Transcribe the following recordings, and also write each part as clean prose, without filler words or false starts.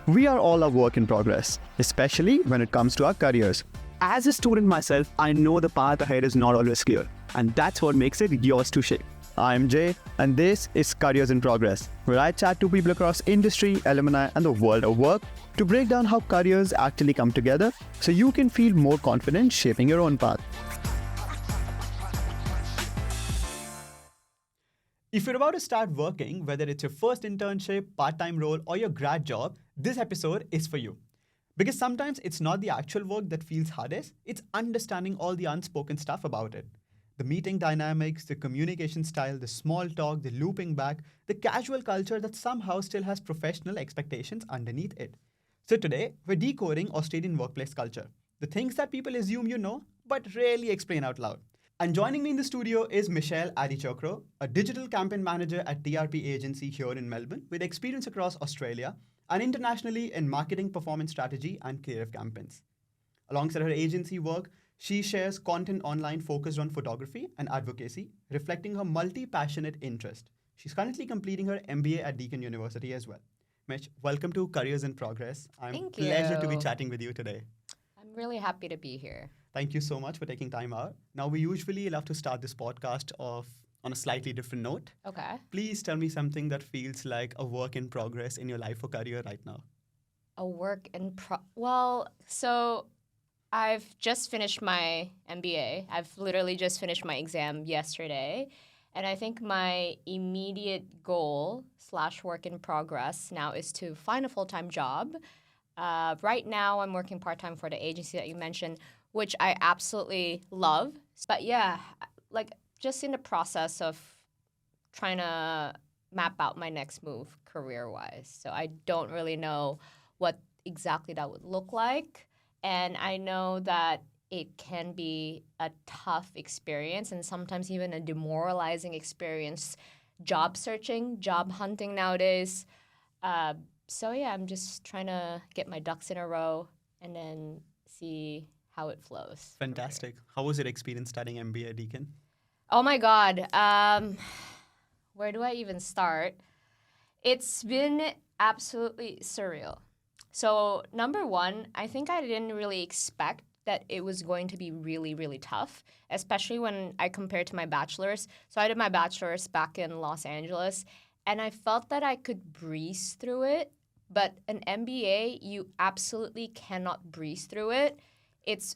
We are all a work in progress, especially when it comes to our careers. As a student myself, I know the path ahead is not always clear, and that's what makes it yours to shape. I'm Jay, and this is Careers in Progress, where I chat to people across industry, alumni, and the world of work to break down how careers actually come together so you can feel more confident shaping your own path. If you're about to start working, whether it's your first internship, part-time role, or your grad job, this episode is for you. Because sometimes it's not the actual work that feels hardest, it's understanding all the unspoken stuff about it. The meeting dynamics, the communication style, the small talk, the looping back, the casual culture that somehow still has professional expectations underneath it. So today, we're decoding Australian workplace culture. The things that people assume you know, but rarely explain out loud. And joining me in the studio is Mich Aditjokro, a digital campaign manager at TRP agency here in Melbourne with experience across Australia and internationally in marketing, performance strategy, and creative campaigns. Alongside her agency work, she shares content online focused on photography and advocacy, reflecting her multi-passionate interest. She's currently completing her MBA at Deakin University as well. Mich, welcome to Careers in Progress. Thank Pleasure to be you. chatting with you today. I'm really happy to be here. Thank you so much for taking time out. Now, we usually love to start this podcast off on a slightly different note. Okay. Please tell me something that feels like a work in progress in your life or career right now. A work in Well, so I've just finished my MBA. I've literally just finished my exam yesterday. And I think my immediate goal / work in progress now is to find a full-time job. Right now, I'm working part-time for the agency that you mentioned, which I absolutely love. But yeah, like just in the process of trying to map out my next move career-wise. So I don't really know what exactly that would look like. And I know that it can be a tough experience and sometimes even a demoralizing experience job searching, job hunting nowadays. So yeah, I'm just trying to get my ducks in a row and then see how it flows. Fantastic. How was your experience studying MBA at Deakin? Oh my God. Where do I even start? It's been absolutely surreal. So number one, I think I didn't really expect that it was going to be really, really tough, especially when I compared to my bachelor's. So I did my bachelor's back in Los Angeles, and I felt that I could breeze through it. But an MBA, you absolutely cannot breeze through it. It's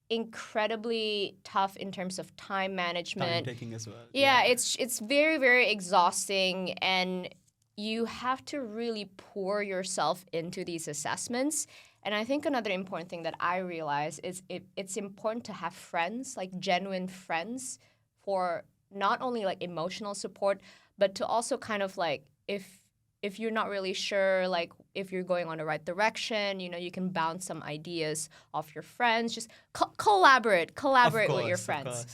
incredibly tough in terms of time management. Time taking as well. Yeah, it's very, very exhausting, and you have to really pour yourself into these assessments. And I think another important thing that I realize is it's important to have friends, like genuine friends, for not only like emotional support, but to also kind of like if you're not really sure, like if you're going on the right direction, you can bounce some ideas off your friends. Just collaborate with your friends.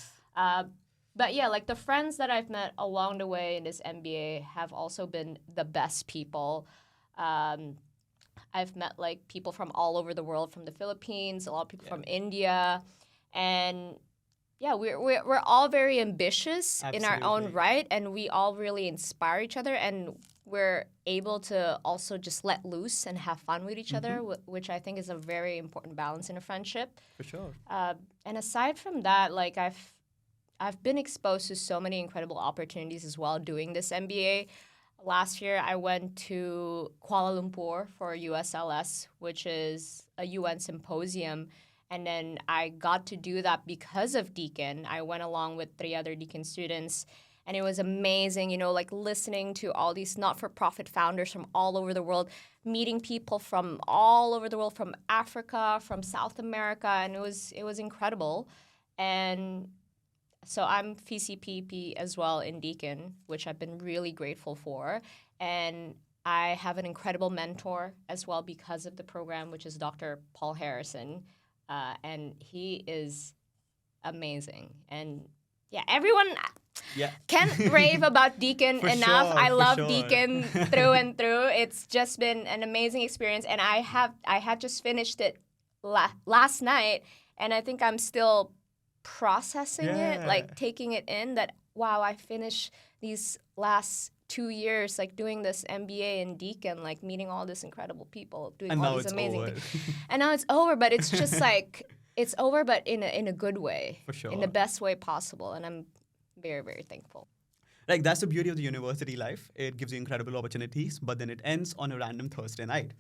But yeah, like the friends that I've met along the way in this MBA have also been the best people. I've met like people from all over the world, from the Philippines, a lot of people from India, and yeah, we're all very ambitious in our own right, and we all really inspire each other, and we're able to also just let loose and have fun with each other, which I think is a very important balance in a friendship. For sure. And aside from that, like I've been exposed to so many incredible opportunities as well doing this MBA. Last year, I went to Kuala Lumpur for USLS, which is a UN symposium. And then I got to do that because of Deakin. I went along with 3 other Deakin students. And it was amazing, like listening to all these not-for-profit founders from all over the world, meeting people from all over the world, from Africa, from South America. And it was incredible. And so I'm FCPP as well in Deakin, which I've been really grateful for. And I have an incredible mentor as well because of the program, which is Dr. Paul Harrison. And he is amazing. And yeah, everyone can't rave about Deakin enough. Sure, I love sure. Deakin through and through. It's just been an amazing experience. And I had just finished it last night. And I think I'm still processing it, like taking it in that, wow, I finished these last 2 years like doing this MBA in Deakin, like meeting all these incredible people, doing And all now these it's amazing over. things. And now it's over, but it's just like it's over, but in a good way, For sure. in the best way possible. And I'm very, very thankful. Like, that's the beauty of the university life. It gives you incredible opportunities, but then it ends on a random Thursday night.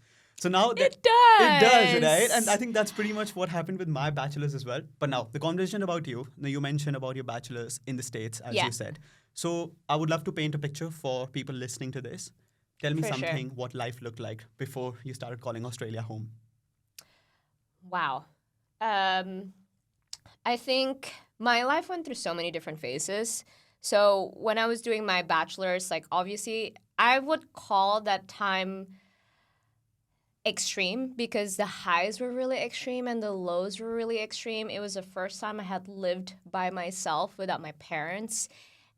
So now that It does. it does, right? And I think that's pretty much what happened with my bachelor's as well. But now the conversation about you. Now you mentioned about your bachelor's in the States, as Yeah. you said. So I would love to paint a picture for people listening to this. Tell me For sure. something what life looked like before you started calling Australia home. Wow. I think my life went through so many different phases. So when I was doing my bachelor's, like obviously I would call that time extreme because the highs were really extreme and the lows were really extreme. It was the first time I had lived by myself without my parents.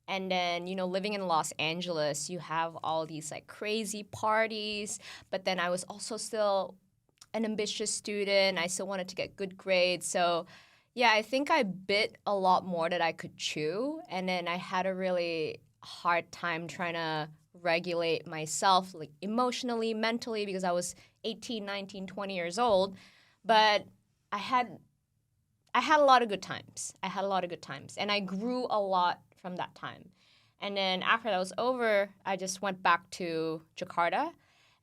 And then, you know, living in Los Angeles, you have all these like crazy parties. But then I was also still an ambitious student. I still wanted to get good grades. So, yeah, I think I bit a lot more that I could chew. And then I had a really hard time trying to regulate myself, like emotionally, mentally, because I was 18, 19, 20 years old. But I had a lot of good times. And I grew a lot from that time. And then after that was over, I just went back to Jakarta.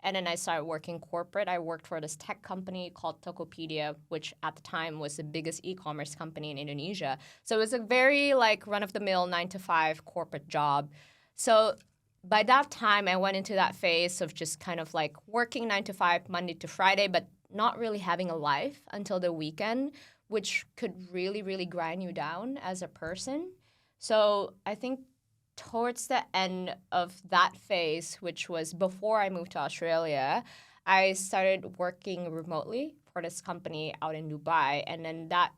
And then I started working corporate. I worked for this tech company called Tokopedia, which at the time was the biggest e-commerce company in Indonesia. So it was a very like run-of-the-mill 9-to-5 corporate job. So by that time, I went into that phase of just kind of like working 9-to-5, Monday to Friday, but not really having a life until the weekend, which could really, really grind you down as a person. So I think towards the end of that phase, which was before I moved to Australia, I started working remotely for this company out in Dubai. And then that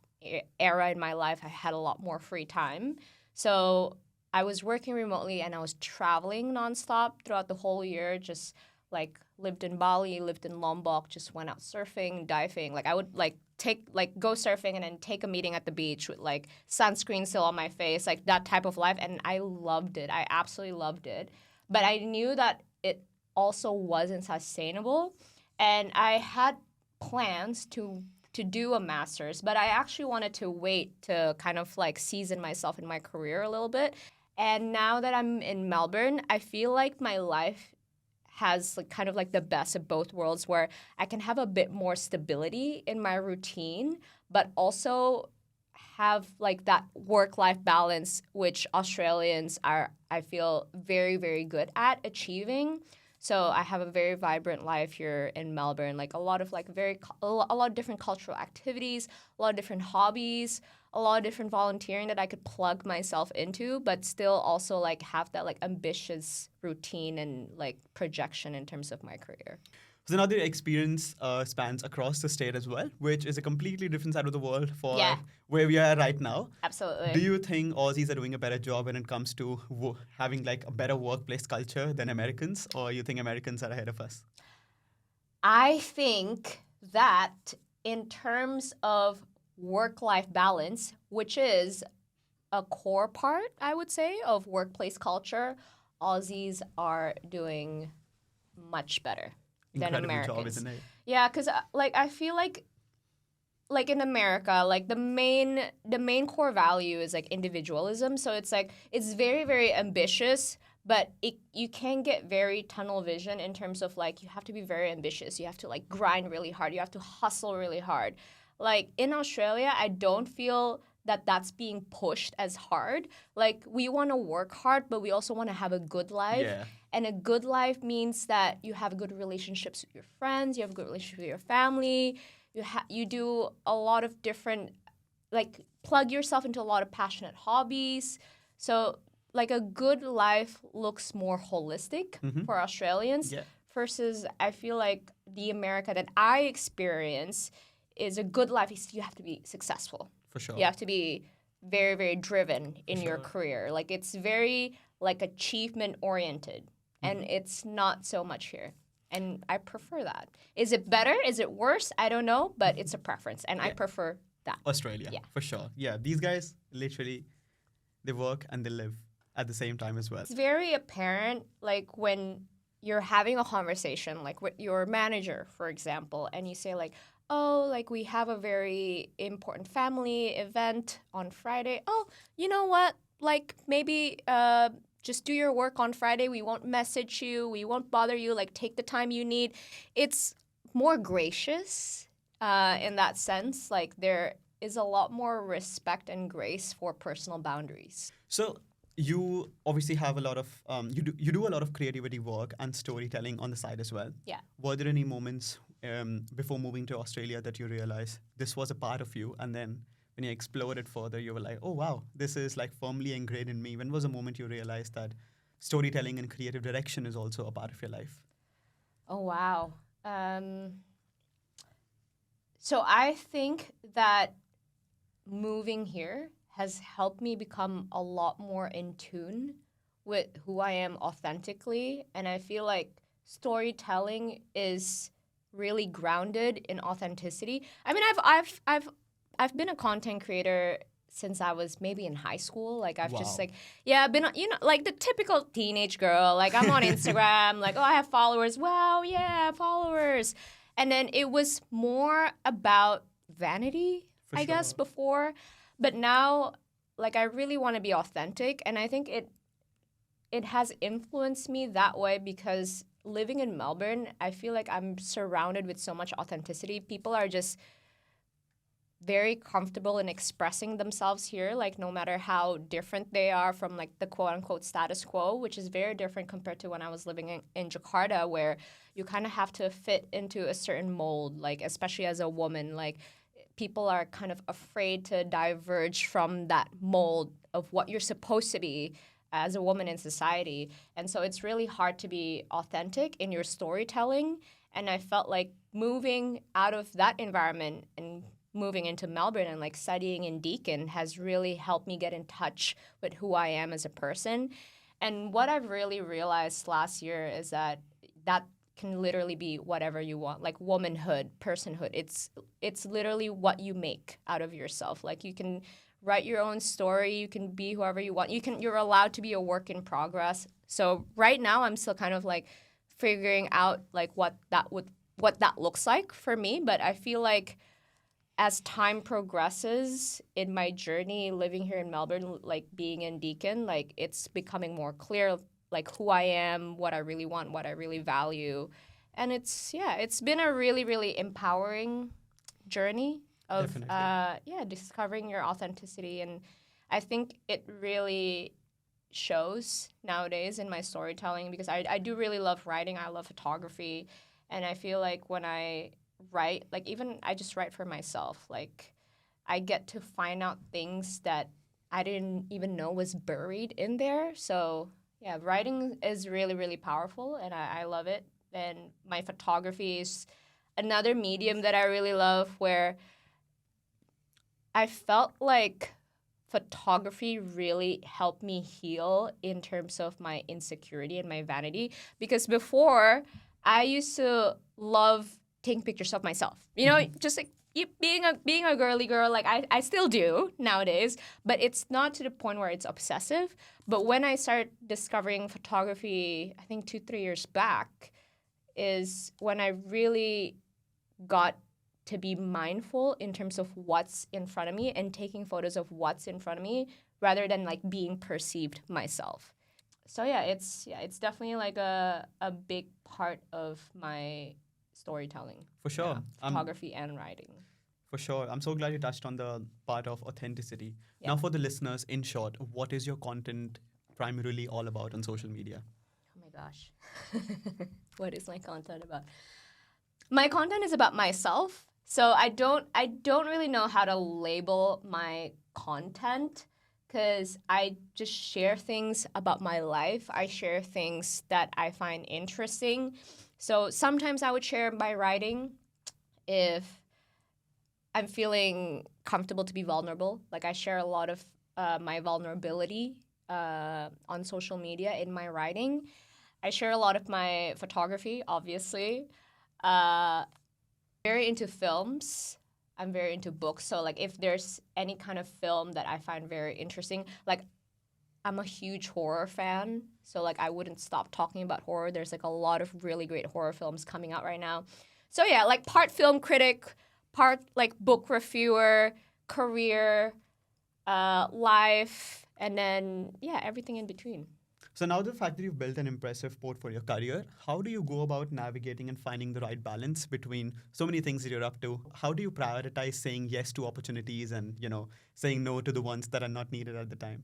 era in my life, I had a lot more free time. So I was working remotely and I was traveling nonstop throughout the whole year, just like lived in Bali, lived in Lombok, just went out surfing, diving. Like I would go surfing and then take a meeting at the beach with like sunscreen still on my face, like that type of life. And I loved it. I absolutely loved it. But I knew that it also wasn't sustainable. And I had plans to do a master's, but I actually wanted to wait to kind of like season myself in my career a little bit. And now that I'm in Melbourne, I feel like my life has like kind of like the best of both worlds where I can have a bit more stability in my routine, but also have like that work-life balance, which Australians are, I feel, very, very good at achieving. So I have a very vibrant life here in Melbourne, like a lot of like a lot of different cultural activities, a lot of different hobbies, a lot of different volunteering that I could plug myself into, but still also like have that like ambitious routine and like projection in terms of my career. So now the experience spans across the state as well, which is a completely different side of the world for where we are right now. Absolutely. Do you think Aussies are doing a better job when it comes to having like a better workplace culture than Americans, or you think Americans are ahead of us? I think that in terms of work-life balance, which is a core part, I would say, of workplace culture, Aussies are doing much better than Incredible Americans. job, isn't it? Yeah, because like I feel like in America, like the main core value is like individualism. So it's like it's very, very ambitious, but you can get very tunnel vision in terms of like you have to be very ambitious. You have to like grind really hard. You have to hustle really hard. Like in Australia, I don't feel that that's being pushed as hard. Like we want to work hard, but we also want to have a good life. Yeah. And a good life means that you have good relationships with your friends, you have a good relationship with your family, you do a lot of different, like plug yourself into a lot of passionate hobbies. So like a good life looks more holistic for Australians versus I feel like the America that I experience is a good life. You have to be successful. For sure. You have to be very, very driven in your career. Like it's very like achievement oriented. And it's not so much here. And I prefer that. Is it better? Is it worse? I don't know, but it's a preference. And I prefer that. Australia, for sure. Yeah, these guys, literally, they work and they live at the same time as well. It's very apparent, like when you're having a conversation, like with your manager, for example, and you say like, "Oh, like we have a very important family event on Friday. Oh, you know what? Like maybe just do your work on Friday. We won't message you. We won't bother you. Like take the time you need." It's more gracious in that sense. Like there is a lot more respect and grace for personal boundaries. So you obviously have a lot of you do a lot of creativity work and storytelling on the side as well. Yeah. Were there any moments before moving to Australia that you realized this was a part of you, and then when you explored it further, you were like, oh wow, this is like firmly ingrained in me? When was the moment you realized that storytelling and creative direction is also a part of your life? Oh wow. So I think that moving here has helped me become a lot more in tune with who I am authentically, and I feel like storytelling is really grounded in authenticity. I mean, I've been a content creator since I was maybe in high school. Like I've just Wow. like yeah, I've been like the typical teenage girl. Like I'm on Instagram, like oh I have followers. Wow, yeah, followers. And then it was more about vanity, For I guess, sure. before. But now, like, I really want to be authentic. And I think it has influenced me that way because living in Melbourne, I feel like I'm surrounded with so much authenticity. People are just very comfortable in expressing themselves here, like no matter how different they are from like the quote unquote status quo, which is very different compared to when I was living in Jakarta, where you kind of have to fit into a certain mold, like especially as a woman, like people are kind of afraid to diverge from that mold of what you're supposed to be as a woman in society. And so it's really hard to be authentic in your storytelling. And I felt like moving out of that environment and moving into Melbourne and like studying in Deakin has really helped me get in touch with who I am as a person. And what I've really realized last year is that that can literally be whatever you want, like womanhood, personhood. It's literally what you make out of yourself. Like you can write your own story, you can be whoever you want. You're allowed to be a work in progress. So right now I'm still kind of like figuring out like what that looks like for me, but I feel like as time progresses in my journey living here in Melbourne, like being in Deakin, like it's becoming more clear like who I am, what I really want, what I really value. And it's been a really, really empowering journey of Definitely. discovering your authenticity. And I think it really shows nowadays in my storytelling because I do really love writing. I love photography. And I feel like when I write, like even I just write for myself, like I get to find out things that I didn't even know was buried in there. So yeah, writing is really, really powerful and I love it. And my photography is another medium that I really love where I felt like photography really helped me heal in terms of my insecurity and my vanity because before I used to love taking pictures of myself. You know, just like being a girly girl, like I still do nowadays, but it's not to the point where it's obsessive. But when I started discovering photography, I think 2-3 years back, is when I really got to be mindful in terms of what's in front of me and taking photos of what's in front of me rather than like being perceived myself. So it's definitely like a big part of my storytelling. For sure. Photography and writing. For sure. I'm so glad you touched on the part of authenticity. Yeah. Now, for the listeners, in short, what is your content primarily all about on social media? Oh my gosh. What is my content about? My content is about myself. So I don't really know how to label my content because I just share things about my life. I share things that I find interesting. So sometimes I would share my writing if I'm feeling comfortable to be vulnerable. Like I share a lot of my vulnerability on social media in my writing. I share a lot of my photography, obviously. Very into films. I'm very into books. So like if there's any kind of film that I find very interesting, like I'm a huge horror fan. So like I wouldn't stop talking about horror. There's like a lot of really great horror films coming out right now. So yeah, like part film critic, part like book reviewer, career, life, and then yeah, everything in between. So now the fact that you've built an impressive portfolio career, how do you go about navigating and finding the right balance between so many things that you're up to? How do you prioritize saying yes to opportunities and, saying no to the ones that are not needed at the time?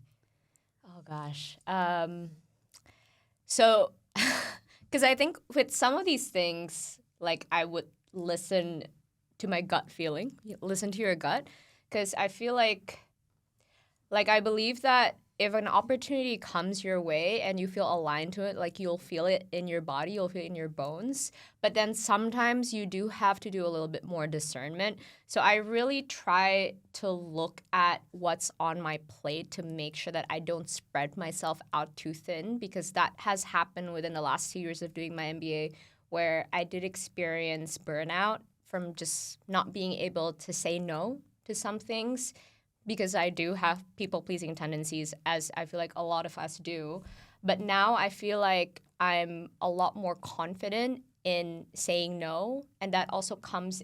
Oh gosh. So, because I think with some of these things, like I would listen to my gut feeling, listen to your gut, because I feel like I believe that if an opportunity comes your way and you feel aligned to it, like you'll feel it in your body, you'll feel it in your bones. But then sometimes you do have to do a little bit more discernment. So I really try to look at what's on my plate to make sure that I don't spread myself out too thin, because that has happened within the last 2 years of doing my MBA, where I did experience burnout from just not being able to say no to some things, because I do have people-pleasing tendencies, as I feel like a lot of us do. But now I feel like I'm a lot more confident in saying no, and that also comes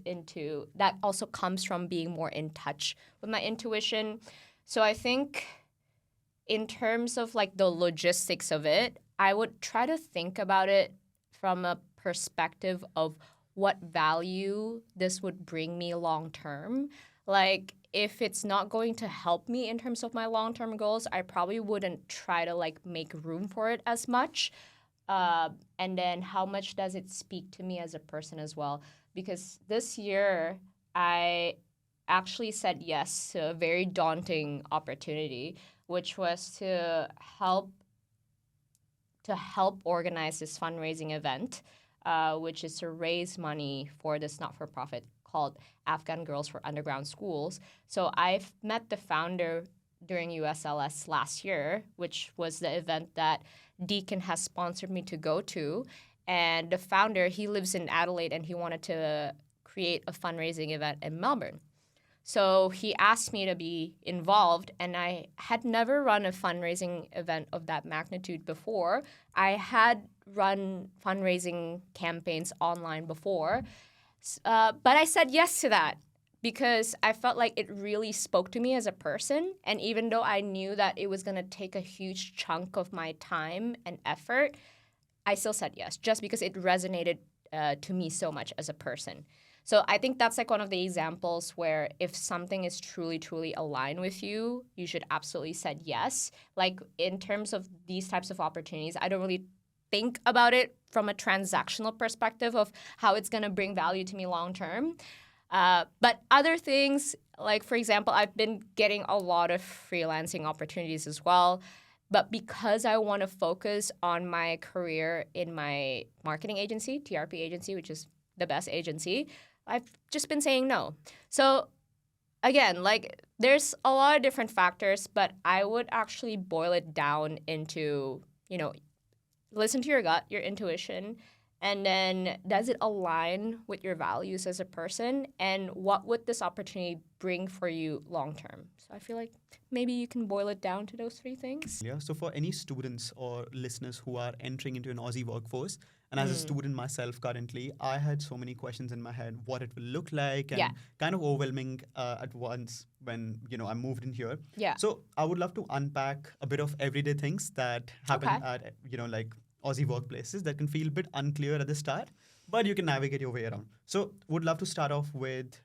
from being more in touch with my intuition. So I think in terms of like the logistics of it, I would try to think about it from a perspective of what value this would bring me long term. Like, if it's not going to help me in terms of my long-term goals, I probably wouldn't try to like make room for it as much. And then how much does it speak to me as a person as well? Because this year I actually said yes to a very daunting opportunity, which was to help organize this fundraising event, which is to raise money for this not-for-profit called Afghan Girls for Underground Schools. So I've met the founder during USLS last year, which was the event that Deakin has sponsored me to go to. And the founder, he lives in Adelaide, and he wanted to create a fundraising event in Melbourne. So he asked me to be involved, and I had never run a fundraising event of that magnitude before. I had run fundraising campaigns online before, but I said yes to that because I felt like it really spoke to me as a person. And even though I knew that it was going to take a huge chunk of my time and effort, I still said yes just because it resonated to me so much as a person. So I think that's like one of the examples where if something is truly, truly aligned with you, you should absolutely said yes. Like in terms of these types of opportunities, I don't really think about it from a transactional perspective of how it's going to bring value to me long term. But other things, like for example, I've been getting a lot of freelancing opportunities as well. But because I want to focus on my career in my marketing agency, TRP agency, which is the best agency, I've just been saying no. So again, like there's a lot of different factors, but I would actually boil it down into, listen to your gut, your intuition, and then does it align with your values as a person, and what would this opportunity bring for you long term? So I feel like maybe you can boil it down to those three things. Yeah. So for any students or listeners who are entering into an Aussie workforce, and as a student myself currently, I had so many questions in my head, what it will look like, and Yeah. kind of overwhelming at once when I moved in here. Yeah. So I would love to unpack a bit of everyday things that happen Okay. at like Aussie workplaces that can feel a bit unclear at the start, but you can navigate your way around. So would love to start off with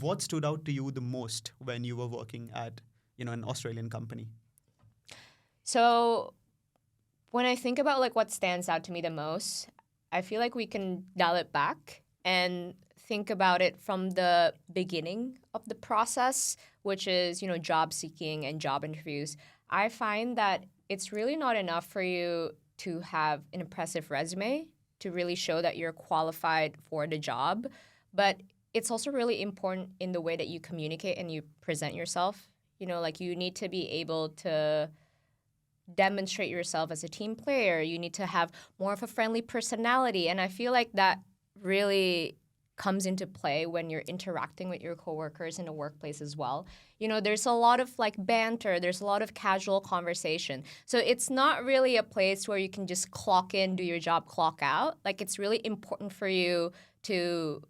what stood out to you the most when you were working at an Australian company. So when I think about like what stands out to me the most, I feel like we can dial it back and think about it from the beginning of the process, which is, job seeking and job interviews. I find that it's really not enough for you to have an impressive resume to really show that you're qualified for the job, but it's also really important in the way that you communicate and you present yourself. Like you need to be able to demonstrate yourself as a team player. You need to have more of a friendly personality. And I feel like that really comes into play when you're interacting with your coworkers in the workplace as well. There's a lot of like banter, there's a lot of casual conversation. So it's not really a place where you can just clock in, do your job, clock out. Like it's really important for you to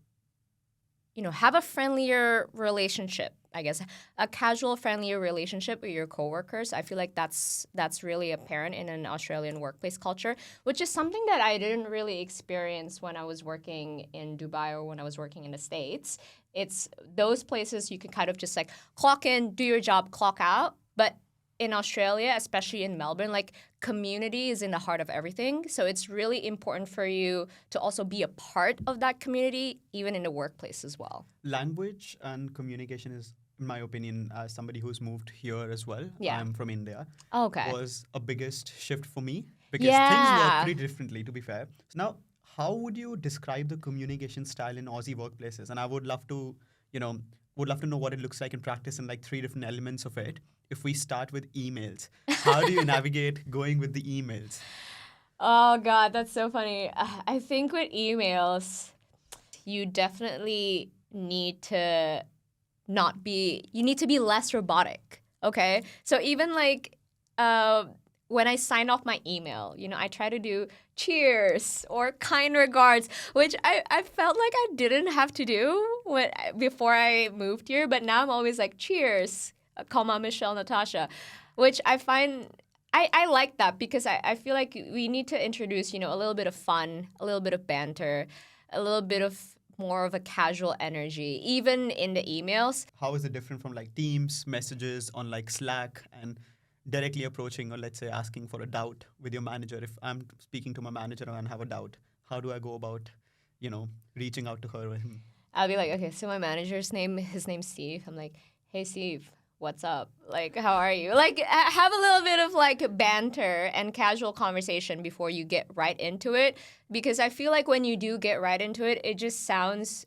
have a friendlier relationship, I guess, a casual, friendlier relationship with your coworkers. I feel like that's really apparent in an Australian workplace culture, which is something that I didn't really experience when I was working in Dubai or when I was working in the States. It's those places you can kind of just like clock in, do your job, clock out. But in Australia, especially in Melbourne, like community is in the heart of everything. So it's really important for you to also be a part of that community, even in the workplace as well. Language and communication is, in my opinion, as somebody who's moved here as well, Yeah. I'm from India, Okay. was a biggest shift for me because Yeah. things work pretty differently, to be fair. So now, how would you describe the communication style in Aussie workplaces? And I would love to, know what it looks like in practice and like 3 different elements of it. If we start with emails, how do you navigate going with the emails? Oh God, that's so funny. I think with emails, you definitely need to you need to be less robotic. Okay. So even like when I sign off my email, I try to do cheers or kind regards, which I felt like I didn't have to do before I moved here. But now I'm always like, cheers, comma, Michelle, Natasha, which I find I like that because I feel like we need to introduce, a little bit of fun, a little bit of banter, a little bit of more of a casual energy, even in the emails. How is it different from like Teams messages on like Slack and directly approaching or let's say asking for a doubt with your manager? If I'm speaking to my manager and have a doubt, how do I go about, reaching out to her or him? I'll be like, okay, so my manager's his name's Steve. I'm like, hey, Steve, what's up? Like, how are you? Like, have a little bit of like banter and casual conversation before you get right into it. Because I feel like when you do get right into it, it just sounds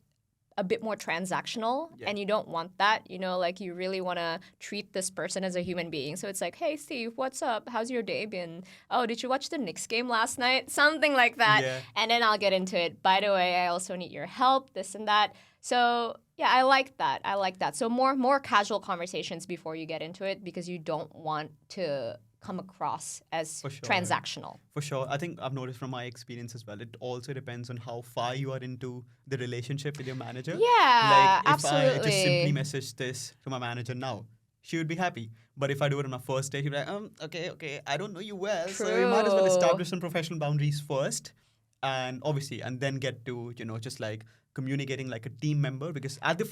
a bit more transactional, and you don't want that. Like you really want to treat this person as a human being. So it's like, hey, Steve, what's up? How's your day been? Oh, did you watch the Knicks game last night? Something like that. Yeah. And then I'll get into it. By the way, I also need your help, this and that. So yeah, I like that. So more casual conversations before you get into it, because you don't want to come across as transactional. For sure. I think I've noticed from my experience as well, it also depends on how far you are into the relationship with your manager. Yeah, like if absolutely. I just simply message this to my manager now, she would be happy. But if I do it on my first date, she'd be like, okay, I don't know you well. So you might as well establish some professional boundaries first. And obviously, and then get to, just like communicating like a team member, because at the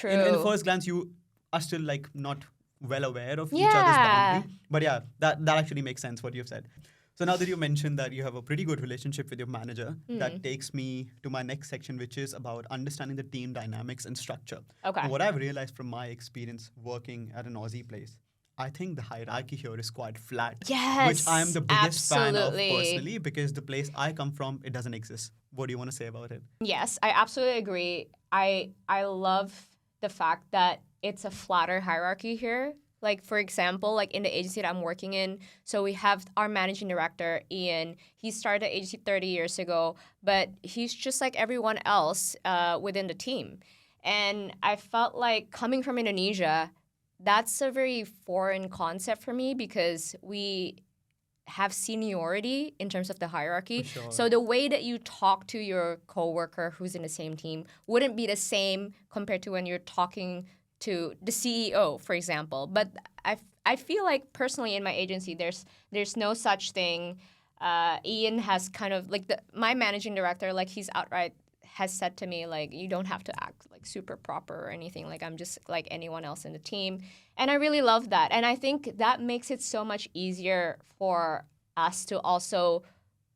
in the first glance, you are still like not well aware of each other's boundary. But yeah, that actually makes sense what you've said. So now that you mentioned that you have a pretty good relationship with your manager, that takes me to my next section, which is about understanding the team dynamics and structure. Okay. And what I've realized from my experience working at an Aussie place, I think the hierarchy here is quite flat. Yes, which I'm the biggest fan of absolutely. personally, because the place I come from, it doesn't exist. What do you want to say about it? Yes, I absolutely agree. I love the fact that it's a flatter hierarchy here. Like, for example, like in the agency that I'm working in, so we have our managing director, Ian. He started the agency 30 years ago, but he's just like everyone else within the team. And I felt like coming from Indonesia, that's a very foreign concept for me, because we have seniority in terms of the hierarchy. For sure. So the way that you talk to your coworker who's in the same team wouldn't be the same compared to when you're talking to the CEO, for example. But I feel like personally in my agency, there's no such thing. Ian has kind of like my managing director, like he's outright has said to me, like, you don't have to act like super proper or anything. Like, I'm just like anyone else in the team. And I really love that. And I think that makes it so much easier for us to also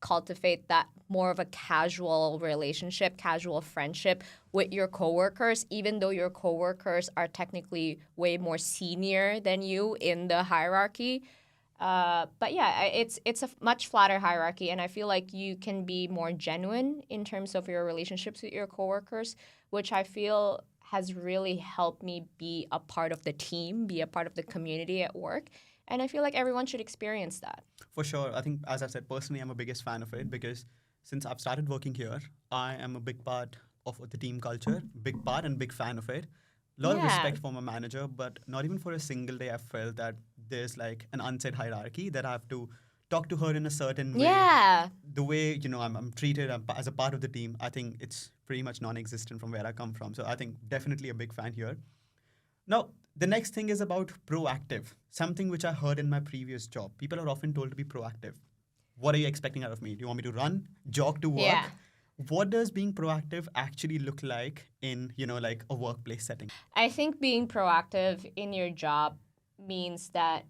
cultivate that more of a casual relationship, casual friendship with your coworkers, even though your coworkers are technically way more senior than you in the hierarchy. But yeah, it's a much flatter hierarchy, and I feel like you can be more genuine in terms of your relationships with your coworkers, which I feel has really helped me be a part of the team, be a part of the community at work. And I feel like everyone should experience that. For sure. I think, as I said, personally, I'm a biggest fan of it, because since I've started working here, I am a big part of the team culture, big part and big fan of it. A lot of Yeah. respect for my manager, but not even for a single day I felt that there's like an unsaid hierarchy that I have to talk to her in a certain way. Yeah. The way I'm treated as a part of the team, I think it's pretty much non-existent from where I come from. So I think definitely a big fan here. Now, the next thing is about proactive, something which I heard in my previous job. People are often told to be proactive. What are you expecting out of me? Do you want me to run, jog to Yeah. work? What does being proactive actually look like in, like a workplace setting? I think being proactive in your job means that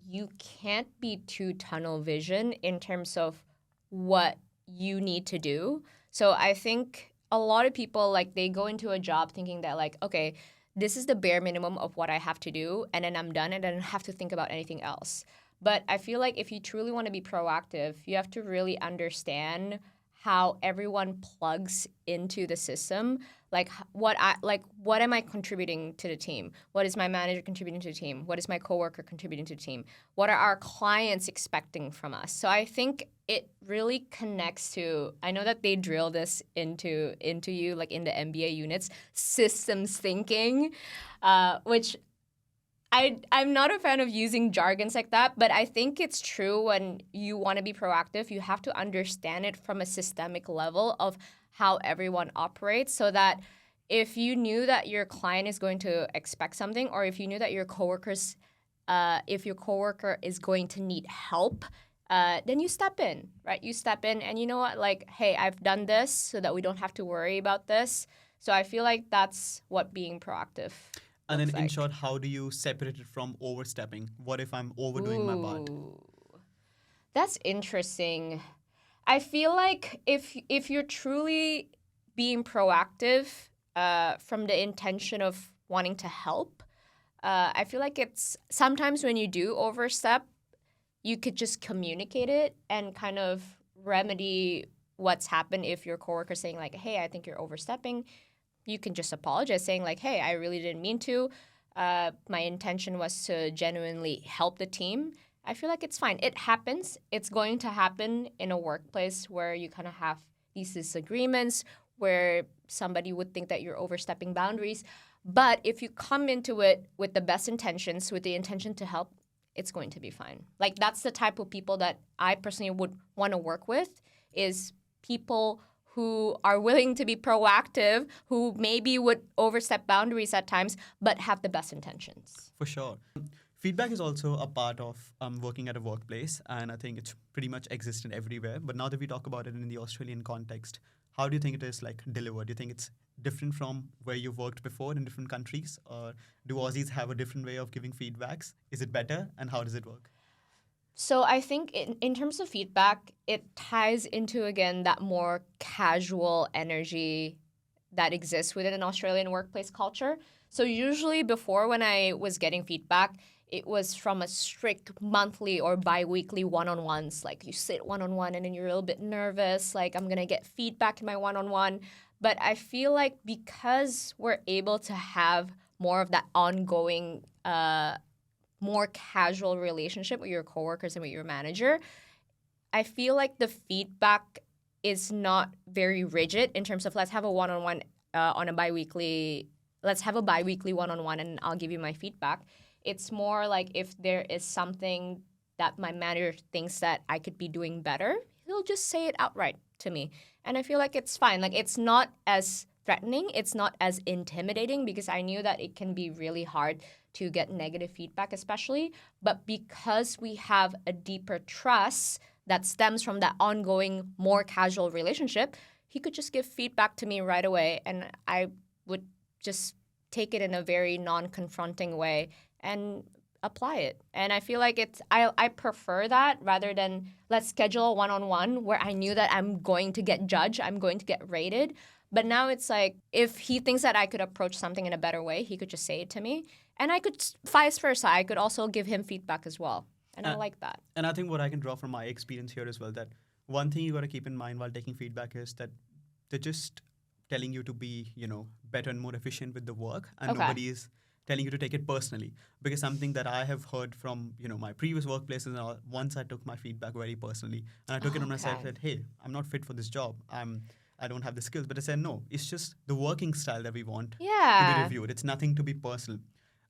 you can't be too tunnel vision in terms of what you need to do. So I think a lot of people like they go into a job thinking that like, okay, this is the bare minimum of what I have to do and then I'm done and I don't have to think about anything else. But I feel like if you truly want to be proactive, you have to really understand how everyone plugs into the system. Like what am I contributing to the team? What is my manager contributing to the team? What is my coworker contributing to the team? What are our clients expecting from us? So I think it really connects to, I know that they drill this into you like in the MBA units, systems thinking, which I'm not a fan of using jargons like that, but I think it's true when you want to be proactive, you have to understand it from a systemic level of how everyone operates so that if you knew that your client is going to expect something or if you knew that if your coworker is going to need help, then you step in, right? You step in and you know what, like, hey, I've done this so that we don't have to worry about this. So I feel like that's what being proactive And then, looks in like. short, how do you separate it from overstepping? What if I'm overdoing my part? Ooh, that's interesting. I feel like if you're truly being proactive from the intention of wanting to help, I feel like it's sometimes when you do overstep, you could just communicate it and kind of remedy what's happened if your coworker's saying like, hey, I think you're overstepping. You can just apologize saying like, hey, I really didn't mean to. My intention was to genuinely help the team. I feel like it's fine. It happens. It's going to happen in a workplace where you kind of have these disagreements where somebody would think that you're overstepping boundaries. But if you come into it with the best intentions, with the intention to help, it's going to be fine. Like that's the type of people that I personally would want to work with is people who are willing to be proactive, who maybe would overstep boundaries at times, but have the best intentions. For sure. Feedback is also a part of working at a workplace, and I think it's pretty much existent everywhere. But now that we talk about it in the Australian context, how do you think it is like delivered? Do you think it's different from where you've worked before in different countries, or do Aussies have a different way of giving feedbacks? Is it better, and how does it work? So I think in terms of feedback, it ties into, again, that more casual energy that exists within an Australian workplace culture. So usually before when I was getting feedback, it was from a strict monthly or bi-weekly one-on-ones. Like you sit one-on-one and then you're a little bit nervous, like I'm going to get feedback in my one-on-one. But I feel like because we're able to have more of that ongoing more casual relationship with your coworkers and with your manager, I feel like the feedback is not very rigid in terms of let's have a one-on-one on a bi-weekly, let's have a bi-weekly one-on-one and I'll give you my feedback. It's more like if there is something that my manager thinks that I could be doing better, he'll just say it outright to me. And I feel like it's fine. Like it's not as threatening, it's not as intimidating because I knew that it can be really hard to get negative feedback especially. But because we have a deeper trust that stems from that ongoing, more casual relationship, he could just give feedback to me right away and I would just take it in a very non-confronting way and apply it. And I feel like I prefer that rather than let's schedule a one-on-one where I knew that I'm going to get judged, I'm going to get rated. But now it's like if he thinks that I could approach something in a better way, he could just say it to me. And I could, vice versa, I could also give him feedback as well. And I like that. And I think what I can draw from my experience here as well, that one thing you got to keep in mind while taking feedback is that they're just telling you to be, better and more efficient with the work, and Okay. nobody is telling you to take it personally. Because something that I have heard from, my previous workplaces and all, once I took my feedback very personally, and I took it on myself Okay. that, hey, I'm not fit for this job. I don't have the skills. But I said, no, it's just the working style that we want to be Yeah. reviewed. It's nothing to be personal.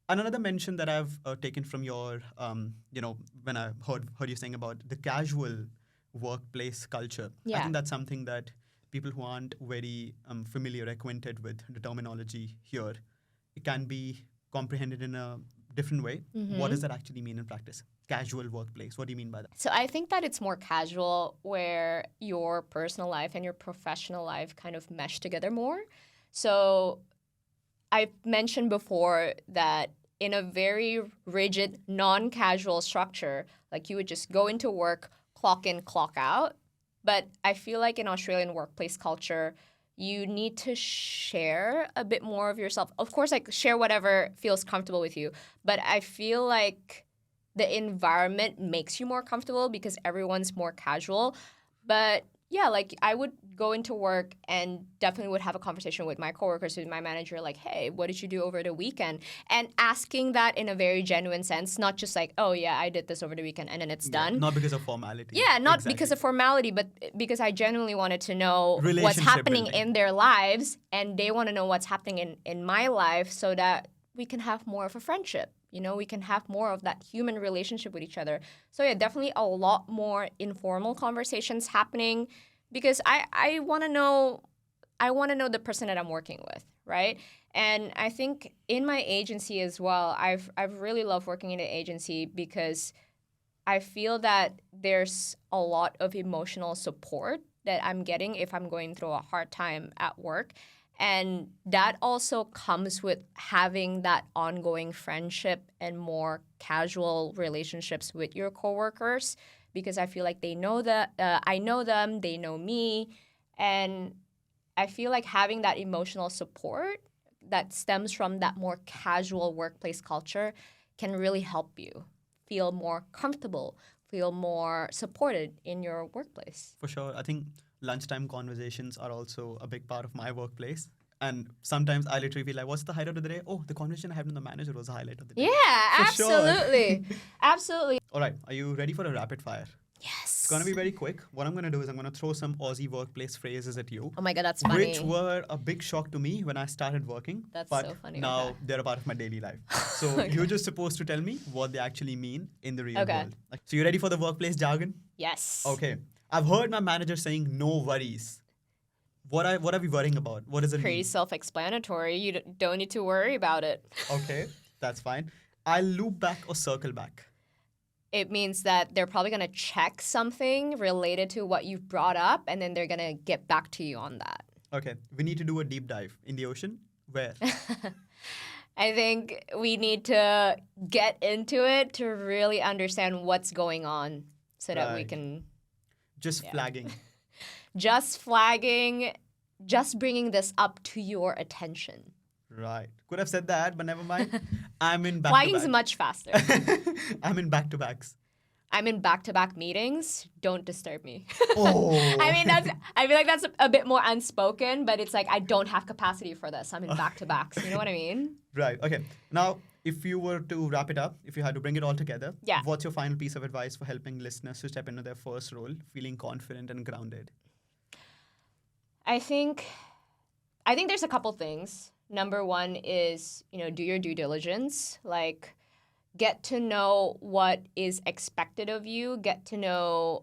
And another mention that I've taken from your, when I heard you saying about the casual workplace culture, I Yeah. think that's something that people who aren't very familiar, acquainted with the terminology here, it can be comprehended in a different way. What does that actually mean in practice? Casual workplace. What do you mean by that? So I think that it's more casual where your personal life and your professional life kind of mesh together more. So I mentioned before that in a very rigid, non-casual structure, like you would just go into work, clock in, clock out. But I feel like in Australian workplace culture, you need to share a bit more of yourself. Of course, like share whatever feels comfortable with you. But I feel like the environment makes you more comfortable because everyone's more casual. But yeah, like I would go into work and definitely would have a conversation with my coworkers, with my manager, like, hey, what did you do over the weekend? And asking that in a very genuine sense, not just like, oh yeah, I did this over the weekend and then it's done. Not because of formality. Yeah, not Exactly. because of formality, but because I genuinely wanted to know what's Relationship happening building. in their lives, and they want to know what's happening in my life so that we can have more of a friendship. You know, we can have more of that human relationship with each other. So yeah, definitely a lot more informal conversations happening because I want to know the person that I'm working with, right? And I think in my agency as well, I've really loved working in an agency because I feel that there's a lot of emotional support that I'm getting if I'm going through a hard time at work. And that also comes with having that ongoing friendship and more casual relationships with your coworkers because I feel like they know that I know them, they know me, and I feel like having that emotional support that stems from that more casual workplace culture can really help you feel more comfortable, feel more supported in your workplace. For sure. I think lunchtime conversations are also a big part of my workplace. And sometimes I literally feel like, what's the highlight of the day? Oh, the conversation I had with the manager was the highlight of the day. Yeah, For sure. absolutely. Absolutely. All right. Are you ready for a rapid fire? Yes. It's going to be very quick. What I'm going to do is I'm going to throw some Aussie workplace phrases at you. Oh my God, that's funny. Which were a big shock to me when I started working. That's but so funny. now Okay. they're a part of my daily life. So you're just supposed to tell me what they actually mean in the real Okay. world. So you ready for the workplace jargon? Yes. Okay. I've heard my manager saying no worries. What are we worrying about? What does it Pretty mean? self-explanatory. You don't need to worry about it. Okay, that's fine. I'll loop back or circle back. It means that they're probably going to check something related to what you've brought up, and then they're going to get back to you on that. Okay, we need to do a deep dive in the ocean. Where? I think we need to get into it to really understand what's going on so that we Right. can Just flagging. just flagging, just bringing this up to your attention. Right. Could have said that, but never mind. I'm in back Flagging's to much faster. back. I'm in back to backs. I'm in back-to-back meetings. Don't disturb me. Oh. I feel like that's a bit more unspoken, but it's like I don't have capacity for this. I'm in back-to-backs. You know what I mean? Right. Okay. Now, if you were to wrap it up, if you had to bring it all together, Yeah. what's your final piece of advice for helping listeners to step into their first role, feeling confident and grounded? I think there's a couple things. Number one is, do your due diligence. Like, get to know what is expected of you. Get to know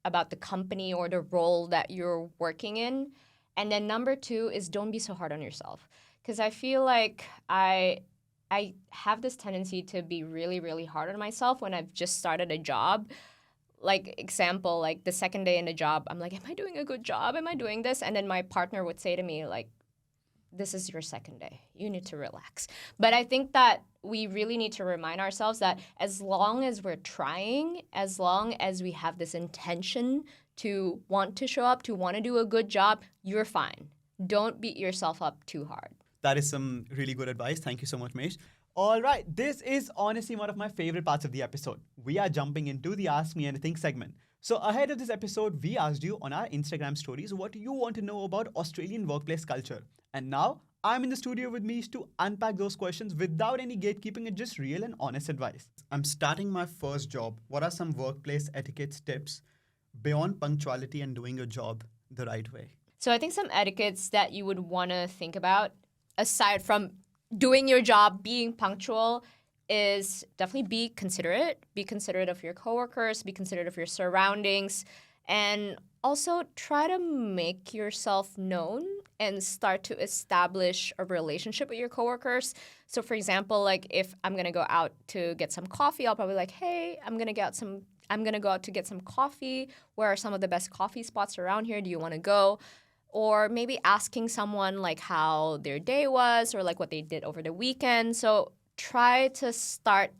about the company or the role that you're working in. And then number two is don't be so hard on yourself. Because I feel like I have this tendency to be really, really hard on myself when I've just started a job. Like, example, like the second day in the job, I'm like, am I doing a good job? Am I doing this? And then my partner would say to me, like, this is your second day. You need to relax. But I think that we really need to remind ourselves that as long as we're trying, as long as we have this intention to want to show up, to want to do a good job, you're fine. Don't beat yourself up too hard. That is some really good advice. Thank you so much, Mich. All right, this is honestly one of my favorite parts of the episode. We are jumping into the Ask Me Anything segment. So ahead of this episode, we asked you on our Instagram stories what you want to know about Australian workplace culture. And now I'm in the studio with Mich to unpack those questions without any gatekeeping and just real and honest advice. I'm starting my first job. What are some workplace etiquette tips beyond punctuality and doing your job the right way? So I think some etiquettes that you would want to think about, aside from doing your job, being punctual, is definitely be considerate. Be considerate of your coworkers, be considerate of your surroundings, and also try to make yourself known and start to establish a relationship with your coworkers. So for example, like if I'm gonna go out to get some coffee, I'll probably like, hey, I'm gonna go out to get some coffee. Where are some of the best coffee spots around here? Do you want to go? Or maybe asking someone like how their day was or like what they did over the weekend. So try to start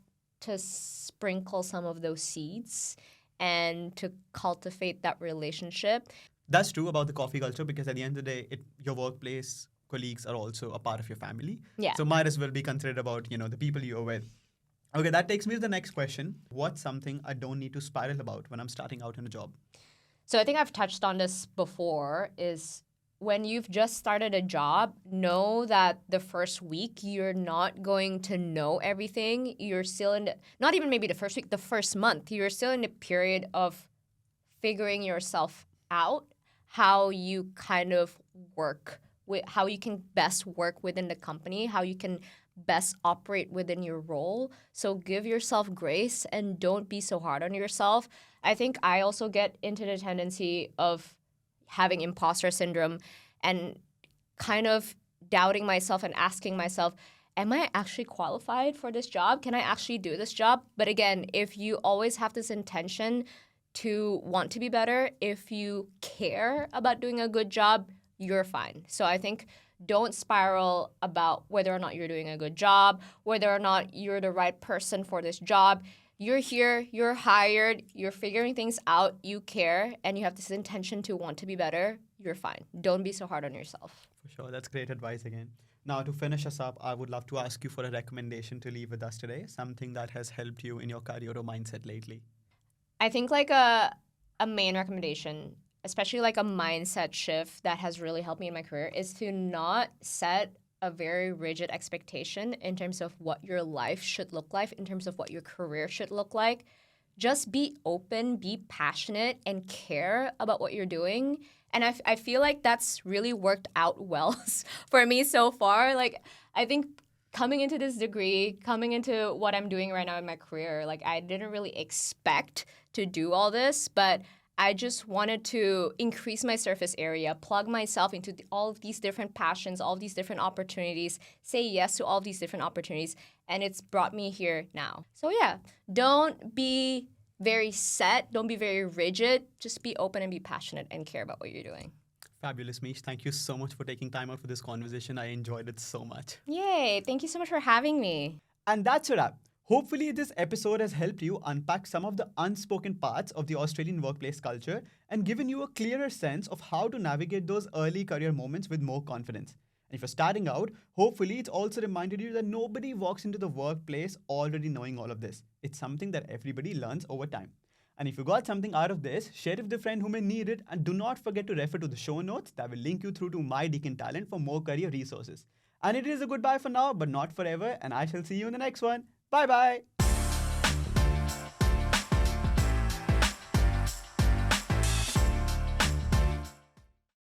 to sprinkle some of those seeds and to cultivate that relationship. That's true about the coffee culture because at the end of the day, your workplace colleagues are also a part of your family. Yeah. So might as well be considerate about, the people you're with. Okay, that takes me to the next question. What's something I don't need to spiral about when I'm starting out in a job? So I think I've touched on this before is when you've just started a job, know that the first week you're not going to know everything. You're still in not even maybe the first week, the first month, you're still in the period of figuring yourself out, how you kind of work, how you can best work within the company, how you can best operate within your role. So give yourself grace and don't be so hard on yourself. I think I also get into the tendency of having imposter syndrome and kind of doubting myself and asking myself, am I actually qualified for this job? Can I actually do this job? But again, if you always have this intention to want to be better, if you care about doing a good job, you're fine. So I think don't spiral about whether or not you're doing a good job, whether or not you're the right person for this job. You're here, you're hired, you're figuring things out, you care, and you have this intention to want to be better, you're fine. Don't be so hard on yourself. For sure. That's great advice again. Now, to finish us up, I would love to ask you for a recommendation to leave with us today, something that has helped you in your career or mindset lately. I think like a main recommendation, especially like a mindset shift that has really helped me in my career, is to not set a very rigid expectation in terms of what your life should look like, in terms of what your career should look like. Just be open, be passionate, and care about what you're doing. And I feel like that's really worked out well for me so far. Like, I think coming into this degree, coming into what I'm doing right now in my career, like, I didn't really expect to do all this, but I just wanted to increase my surface area, plug myself into all of these different passions, all of these different opportunities, say yes to all of these different opportunities, and it's brought me here now. So yeah, don't be very set, don't be very rigid, just be open and be passionate and care about what you're doing. Fabulous, Mish. Thank you so much for taking time out for this conversation. I enjoyed it so much. Yay, thank you so much for having me. And that's a wrap. Hopefully, this episode has helped you unpack some of the unspoken parts of the Australian workplace culture and given you a clearer sense of how to navigate those early career moments with more confidence. And if you're starting out, hopefully it's also reminded you that nobody walks into the workplace already knowing all of this. It's something that everybody learns over time. And if you got something out of this, share it with a friend who may need it, and do not forget to refer to the show notes that will link you through to my Deakin talent for more career resources. And it is a goodbye for now, but not forever, and I shall see you in the next one. Bye bye.